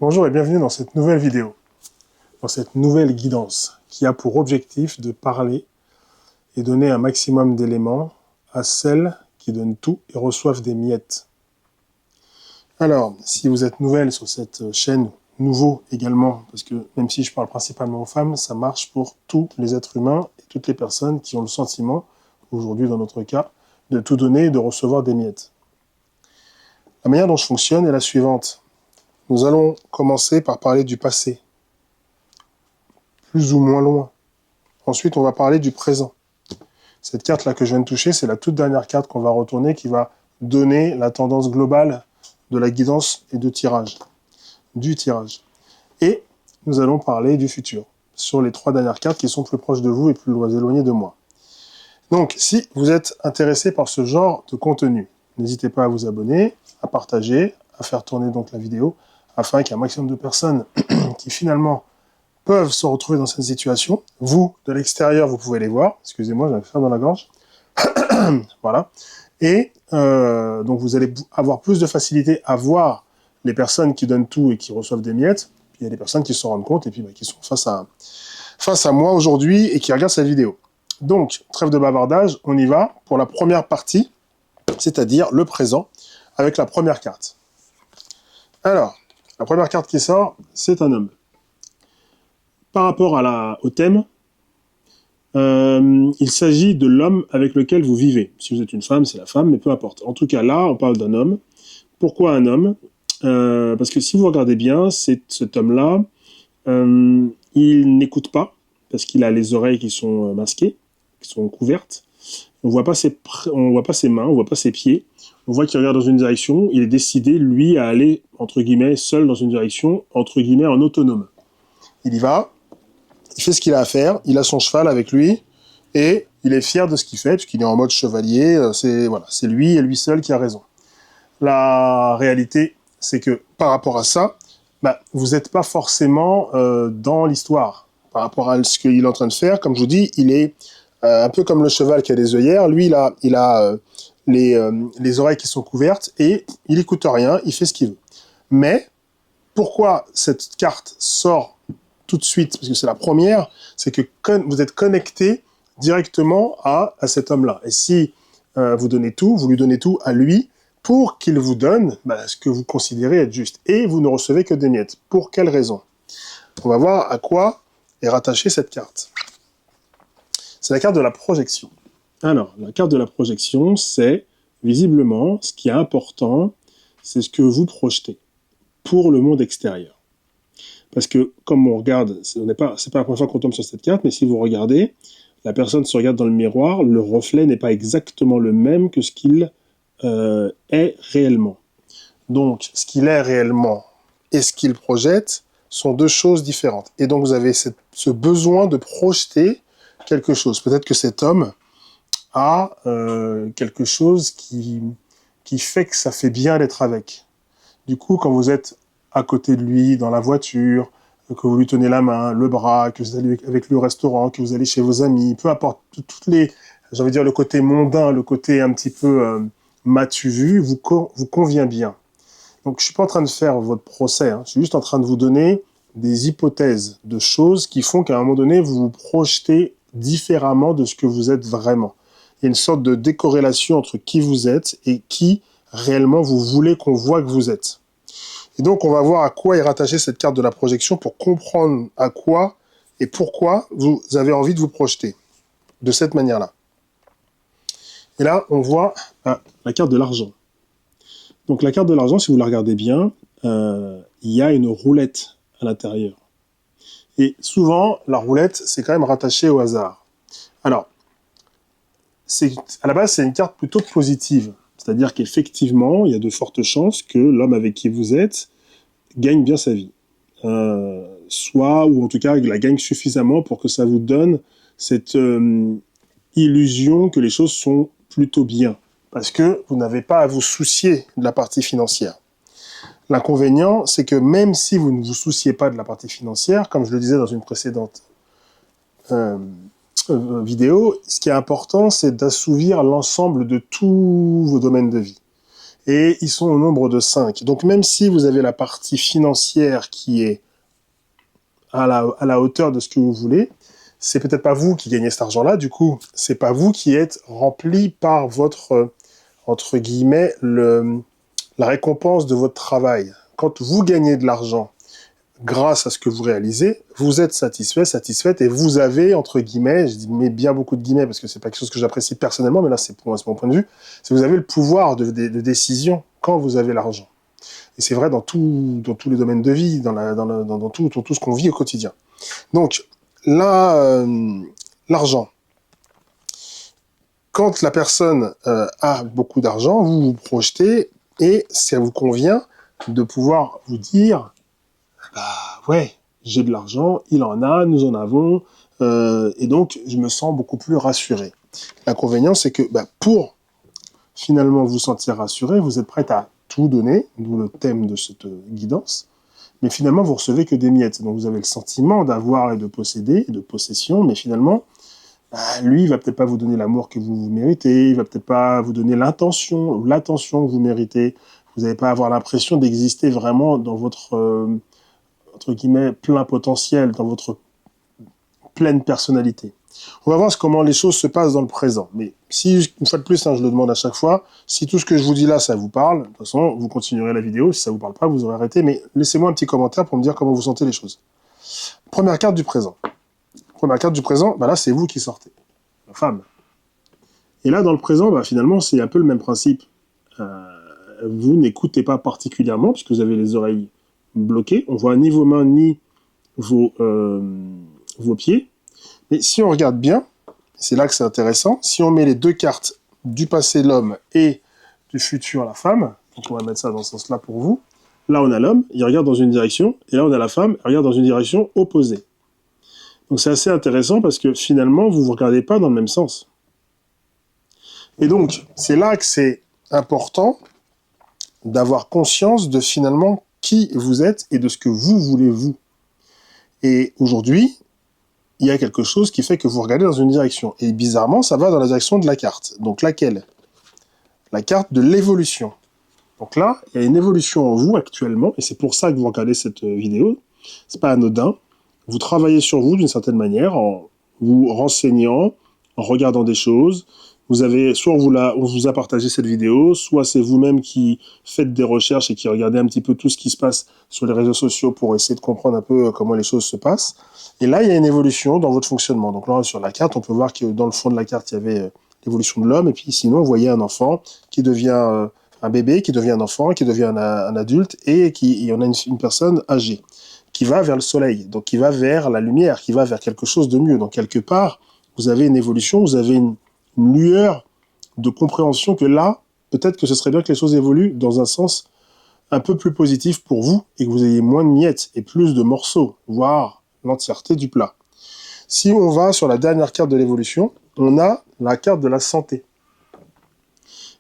Bonjour et bienvenue dans cette nouvelle vidéo, dans cette nouvelle guidance qui a pour objectif de parler et donner un maximum d'éléments à celles qui donnent tout et reçoivent des miettes. Alors, si vous êtes nouvelle sur cette chaîne, nouveau également, parce que même si je parle principalement aux femmes, ça marche pour tous les êtres humains et toutes les personnes qui ont le sentiment, aujourd'hui dans notre cas, de tout donner et de recevoir des miettes. La manière dont je fonctionne est la suivante. Nous allons commencer par parler du passé, plus ou moins loin. Ensuite, on va parler du présent. Cette carte-là que je viens de toucher, c'est la toute dernière carte qu'on va retourner qui va donner la tendance globale de la guidance et du tirage. Et nous allons parler du futur, sur les 3 dernières cartes qui sont plus proches de vous et plus éloignées de moi. Donc, si vous êtes intéressé par ce genre de contenu, n'hésitez pas à vous abonner, à partager, à faire tourner donc la vidéo, afin qu'il y ait un maximum de personnes qui finalement peuvent se retrouver dans cette situation. Vous, de l'extérieur, vous pouvez les voir. Excusez-moi, j'ai un fer dans la gorge. Voilà. Et donc, vous allez avoir plus de facilité à voir les personnes qui donnent tout et qui reçoivent des miettes. Puis il y a des personnes qui se rendent compte et puis qui sont face à moi aujourd'hui et qui regardent cette vidéo. Donc, trêve de bavardage, on y va pour la première partie, c'est-à-dire le présent, avec la première carte. Alors, la première carte qui sort, c'est un homme. Par rapport au thème, il s'agit de l'homme avec lequel vous vivez. Si vous êtes une femme, c'est la femme, mais peu importe. En tout cas, là, on parle d'un homme. Pourquoi un homme ? Parce que si vous regardez bien, cet homme-là, il n'écoute pas, parce qu'il a les oreilles qui sont masquées, qui sont couvertes. On voit pas ses mains, on voit pas ses pieds. On voit qu'il regarde dans une direction. Il est décidé, lui, à aller, entre guillemets, seul dans une direction, entre guillemets, en autonome. Il y va. Il fait ce qu'il a à faire, il a son cheval avec lui, et il est fier de ce qu'il fait, puisqu'il est en mode chevalier, c'est lui et lui seul qui a raison. La réalité, c'est que par rapport à ça, vous n'êtes pas forcément dans l'histoire. Par rapport à ce qu'il est en train de faire, comme je vous dis, il est un peu comme le cheval qui a des œillères, lui il a les oreilles qui sont couvertes, et il n'écoute rien, il fait ce qu'il veut. Mais, pourquoi cette carte sort tout de suite, parce que c'est la première, c'est que vous êtes connecté directement à cet homme-là. Et si vous lui donnez tout à lui, pour qu'il vous donne ce que vous considérez être juste. Et vous ne recevez que des miettes. Pour quelle raison ? On va voir à quoi est rattachée cette carte. C'est la carte de la projection. Alors, la carte de la projection, c'est, visiblement, ce qui est important, c'est ce que vous projetez pour le monde extérieur. Parce que, comme on regarde, c'est pas la première fois qu'on tombe sur cette carte, mais si vous regardez, la personne se regarde dans le miroir, le reflet n'est pas exactement le même que ce qu'il est réellement. Donc, ce qu'il est réellement et ce qu'il projette sont deux choses différentes. Et donc, vous avez ce besoin de projeter quelque chose. Peut-être que cet homme a quelque chose qui fait que ça fait bien d'être avec. Du coup, quand vous êtes à côté de lui, dans la voiture, que vous lui tenez la main, le bras, que vous allez avec lui au restaurant, que vous allez chez vos amis, peu importe, toutes les, j'ai envie de dire, le côté mondain, le côté un petit peu m'as-tu vu, vous convient bien. Donc, je suis pas en train de faire votre procès, je suis juste en train de vous donner des hypothèses de choses qui font qu'à un moment donné, vous vous projetez différemment de ce que vous êtes vraiment. Il y a une sorte de décorrélation entre qui vous êtes et qui réellement vous voulez qu'on voit que vous êtes. Et donc, on va voir à quoi est rattachée cette carte de la projection pour comprendre à quoi et pourquoi vous avez envie de vous projeter de cette manière-là. Et là, on voit la carte de l'argent. Donc, la carte de l'argent, si vous la regardez bien, il y a une roulette à l'intérieur. Et souvent, la roulette, c'est quand même rattaché au hasard. Alors, à la base, c'est une carte plutôt positive. C'est-à-dire qu'effectivement, il y a de fortes chances que l'homme avec qui vous êtes gagne bien sa vie. Soit, ou en tout cas, la gagne suffisamment pour que ça vous donne cette illusion que les choses sont plutôt bien. Parce que vous n'avez pas à vous soucier de la partie financière. L'inconvénient, c'est que même si vous ne vous souciez pas de la partie financière, comme je le disais dans une précédente vidéo, ce qui est important, c'est d'assouvir l'ensemble de tous vos domaines de vie. et ils sont au nombre de 5. Donc même si vous avez la partie financière qui est à la hauteur de ce que vous voulez, c'est peut-être pas vous qui gagnez cet argent-là, du coup, c'est pas vous qui êtes rempli par votre, entre guillemets, la récompense de votre travail. Quand vous gagnez de l'argent grâce à ce que vous réalisez, vous êtes satisfait, satisfaite, et vous avez, entre guillemets, je mets bien beaucoup de guillemets parce que c'est pas quelque chose que j'apprécie personnellement, mais là c'est pour moi, c'est mon point de vue, c'est que vous avez le pouvoir de décision quand vous avez l'argent. Et c'est vrai dans tous les domaines de vie, dans tout ce qu'on vit au quotidien. Donc, là, l'argent. Quand la personne a beaucoup d'argent, vous vous projetez et ça vous convient de pouvoir vous dire bah ouais, j'ai de l'argent, il en a, nous en avons, et donc je me sens beaucoup plus rassuré. L'inconvénient, c'est que pour finalement vous sentir rassuré, vous êtes prêt à tout donner, d'où le thème de cette guidance, mais finalement vous recevez que des miettes. Donc vous avez le sentiment d'avoir et de posséder, de possession, mais finalement, lui, il va peut-être pas vous donner l'amour que vous méritez, il va peut-être pas vous donner l'attention que vous méritez, vous n'allez pas avoir l'impression d'exister vraiment dans votre entre guillemets, plein potentiel, dans votre pleine personnalité. On va voir comment les choses se passent dans le présent. Mais si, une fois de plus, je le demande à chaque fois, si tout ce que je vous dis là, ça vous parle, de toute façon, vous continuerez la vidéo. Si ça vous parle pas, vous aurez arrêté. Mais laissez-moi un petit commentaire pour me dire comment vous sentez les choses. Première carte du présent. Première carte du présent, là, c'est vous qui sortez. La femme. Et là, dans le présent, finalement, c'est un peu le même principe. Vous n'écoutez pas particulièrement, puisque vous avez les oreilles bloquées. On voit ni vos mains, ni vos pieds. Mais si on regarde bien, c'est là que c'est intéressant, si on met les deux cartes du passé l'homme et du futur la femme, donc on va mettre ça dans ce sens-là pour vous, là on a l'homme, il regarde dans une direction, et là on a la femme, elle regarde dans une direction opposée. Donc c'est assez intéressant parce que finalement vous ne vous regardez pas dans le même sens. Et donc c'est là que c'est important d'avoir conscience de finalement qui vous êtes et de ce que vous voulez vous. Et aujourd'hui, il y a quelque chose qui fait que vous regardez dans une direction. Et bizarrement, ça va dans la direction de la carte. Donc laquelle? La carte de l'évolution. Donc là, il y a une évolution en vous actuellement, et c'est pour ça que vous regardez cette vidéo. C'est pas anodin. Vous travaillez sur vous d'une certaine manière, en vous renseignant, en regardant des choses. Vous avez, soit on vous a partagé cette vidéo, soit c'est vous-même qui faites des recherches et qui regardez un petit peu tout ce qui se passe sur les réseaux sociaux pour essayer de comprendre un peu comment les choses se passent. Et là, il y a une évolution dans votre fonctionnement. Donc là, sur la carte, on peut voir que dans le fond de la carte, il y avait l'évolution de l'homme, et puis sinon, vous voyez un enfant qui devient un bébé, qui devient un enfant, qui devient un adulte, et on a une personne âgée, qui va vers le soleil, donc qui va vers la lumière, qui va vers quelque chose de mieux. Donc quelque part, vous avez une évolution, vous avez une lueur de compréhension que là, peut-être que ce serait bien que les choses évoluent dans un sens un peu plus positif pour vous, et que vous ayez moins de miettes et plus de morceaux, voire l'entièreté du plat. Si on va sur la dernière carte de l'évolution, on a la carte de la santé.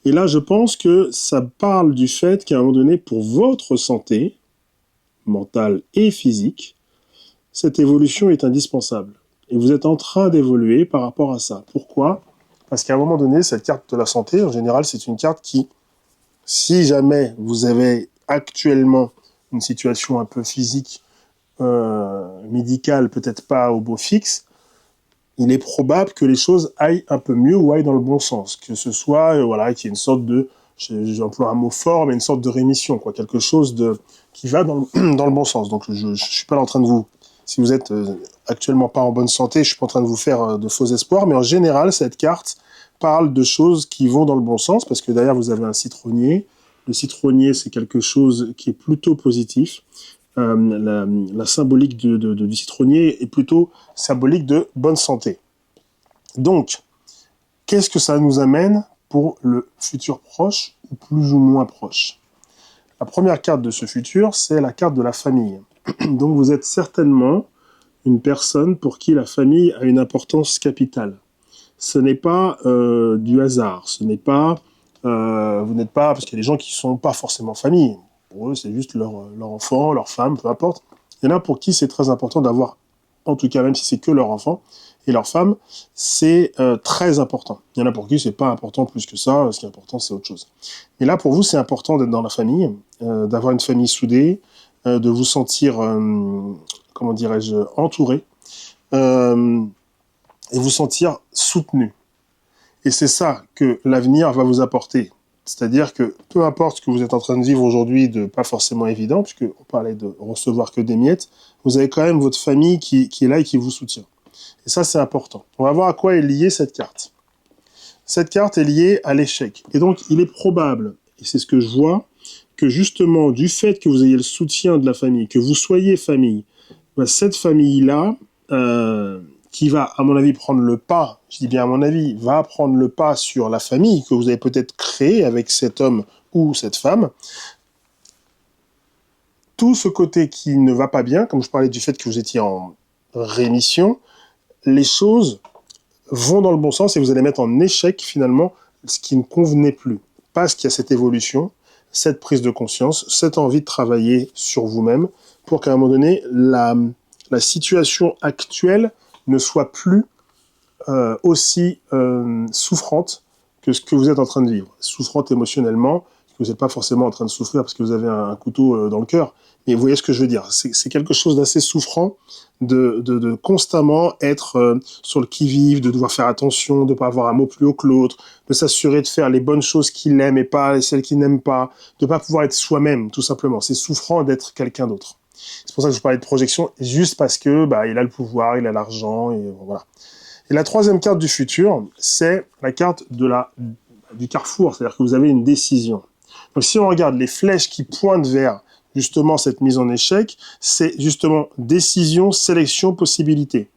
Et là, je pense que ça parle du fait qu'à un moment donné, pour votre santé, mentale et physique, cette évolution est indispensable. Et vous êtes en train d'évoluer par rapport à ça. Pourquoi ? Parce qu'à un moment donné, cette carte de la santé, en général, c'est une carte qui, si jamais vous avez actuellement une situation un peu physique, médicale, peut-être pas au beau fixe, il est probable que les choses aillent un peu mieux ou aillent dans le bon sens. Que ce soit, qu'il y ait une sorte de, j'emploie un mot fort, mais une sorte de rémission, quoi, quelque chose qui va dans le bon sens. Donc je suis pas là en train de vous, si vous êtes actuellement pas en bonne santé, je suis pas en train de vous faire de faux espoirs, mais en général, cette carte parle de choses qui vont dans le bon sens, parce que derrière, vous avez un citronnier. Le citronnier, c'est quelque chose qui est plutôt positif. La symbolique du citronnier est plutôt symbolique de bonne santé. Donc, qu'est-ce que ça nous amène pour le futur proche ou plus ou moins proche? La première carte de ce futur, c'est la carte de la famille. Donc, vous êtes certainement une personne pour qui la famille a une importance capitale. Ce n'est pas du hasard, ce n'est pas... vous n'êtes pas... Parce qu'il y a des gens qui ne sont pas forcément famille. Pour eux, c'est juste leur enfant, leur femme, peu importe. Il y en a pour qui c'est très important d'avoir, en tout cas même si c'est que leur enfant, et leur femme, c'est très important. Il y en a pour qui c'est pas important plus que ça, ce qui est important c'est autre chose. Mais là pour vous c'est important d'être dans la famille, d'avoir une famille soudée, de vous sentir, comment dirais-je, entouré, et vous sentir soutenu. Et c'est ça que l'avenir va vous apporter. C'est-à-dire que peu importe ce que vous êtes en train de vivre aujourd'hui de pas forcément évident, puisqu'on parlait de recevoir que des miettes, vous avez quand même votre famille qui est là et qui vous soutient. Et ça, c'est important. On va voir à quoi est liée cette carte. Cette carte est liée à l'échec. Et donc, il est probable, et c'est ce que je vois, que justement, du fait que vous ayez le soutien de la famille, que vous soyez famille, ben, cette famille-là, qui va, à mon avis, prendre le pas, je dis bien à mon avis, va prendre le pas sur la famille que vous avez peut-être créée avec cet homme ou cette femme. Tout ce côté qui ne va pas bien, comme je parlais du fait que vous étiez en rémission, les choses vont dans le bon sens et vous allez mettre en échec, finalement, ce qui ne convenait plus. Parce qu'il y a cette évolution, cette prise de conscience, cette envie de travailler sur vous-même, pour qu'à un moment donné, la situation actuelle ne soit plus aussi souffrante que ce que vous êtes en train de vivre. Souffrante émotionnellement, parce que vous n'êtes pas forcément en train de souffrir parce que vous avez un couteau dans le cœur. Mais vous voyez ce que je veux dire. C'est quelque chose d'assez souffrant de constamment être sur le qui-vive, de devoir faire attention, de ne pas avoir un mot plus haut que l'autre, de s'assurer de faire les bonnes choses qu'il aime et pas celles qu'il n'aime pas, de ne pas pouvoir être soi-même, tout simplement. C'est souffrant d'être quelqu'un d'autre. C'est pour ça que je parlais de projection, juste parce que il a le pouvoir, il a l'argent, et voilà. Et la troisième carte du futur, c'est la carte du carrefour, c'est-à-dire que vous avez une décision. Donc si on regarde les flèches qui pointent vers justement cette mise en échec, c'est justement décision, sélection, possibilité.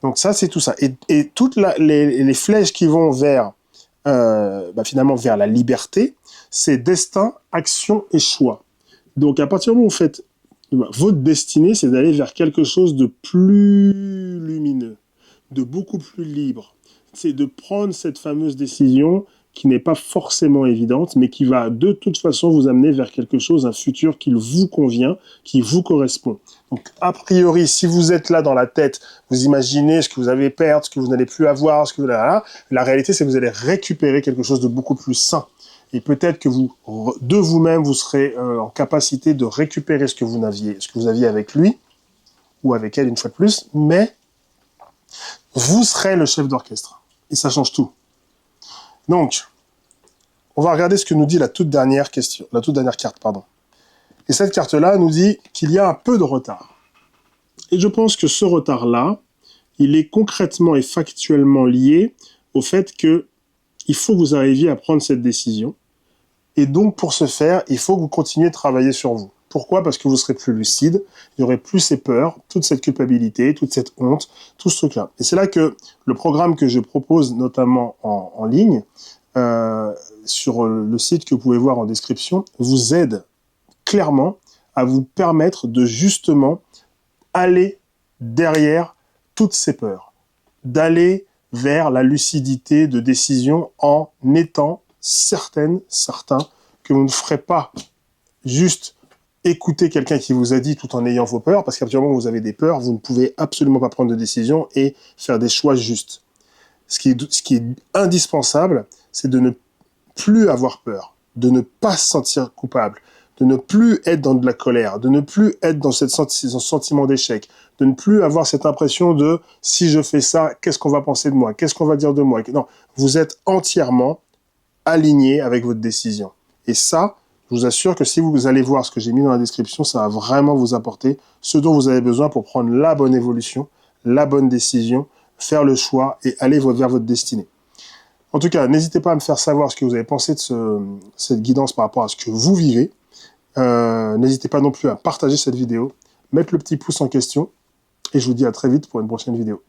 Donc ça, c'est tout ça. Et toutes les flèches qui vont vers, finalement, vers la liberté, c'est destin, action et choix. Donc à partir du moment où vous faites votre destinée, c'est d'aller vers quelque chose de plus lumineux, de beaucoup plus libre. C'est de prendre cette fameuse décision qui n'est pas forcément évidente, mais qui va de toute façon vous amener vers quelque chose, un futur qui vous convient, qui vous correspond. Donc, a priori, si vous êtes là dans la tête, vous imaginez ce que vous allez perdre, ce que vous n'allez plus avoir, ce que vous allez... La réalité, c'est que vous allez récupérer quelque chose de beaucoup plus sain. Et peut-être que de vous-même, vous serez en capacité de récupérer ce que vous aviez avec lui, ou avec elle une fois de plus, mais vous serez le chef d'orchestre. Et ça change tout. Donc, on va regarder ce que nous dit la toute dernière carte, pardon. Et cette carte-là nous dit qu'il y a un peu de retard. Et je pense que ce retard-là, il est concrètement et factuellement lié au fait que il faut que vous arriviez à prendre cette décision. Et donc, pour ce faire, il faut que vous continuiez de travailler sur vous. Pourquoi ? Parce que vous serez plus lucide, il y aurait plus ces peurs, toute cette culpabilité, toute cette honte, tout ce truc-là. Et c'est là que le programme que je propose, notamment en ligne, sur le site que vous pouvez voir en description, vous aide clairement à vous permettre de justement aller derrière toutes ces peurs, d'aller vers la lucidité de décision en étant certain que vous ne ferez pas juste écouter quelqu'un qui vous a dit tout en ayant vos peurs, parce qu'à partir du moment où vous avez des peurs, vous ne pouvez absolument pas prendre de décision et faire des choix justes. Ce qui est indispensable, c'est de ne plus avoir peur, de ne pas se sentir coupable, de ne plus être dans de la colère, de ne plus être dans ce sentiment d'échec, de ne plus avoir cette impression de « si je fais ça, qu'est-ce qu'on va penser de moi ? Qu'est-ce qu'on va dire de moi ?» Non, vous êtes entièrement aligné avec votre décision. Et ça, je vous assure que si vous allez voir ce que j'ai mis dans la description, ça va vraiment vous apporter ce dont vous avez besoin pour prendre la bonne évolution, la bonne décision, faire le choix et aller vers votre destinée. En tout cas, n'hésitez pas à me faire savoir ce que vous avez pensé de cette guidance par rapport à ce que vous vivez. N'hésitez pas non plus à partager cette vidéo, mettre le petit pouce en question, et je vous dis à très vite pour une prochaine vidéo.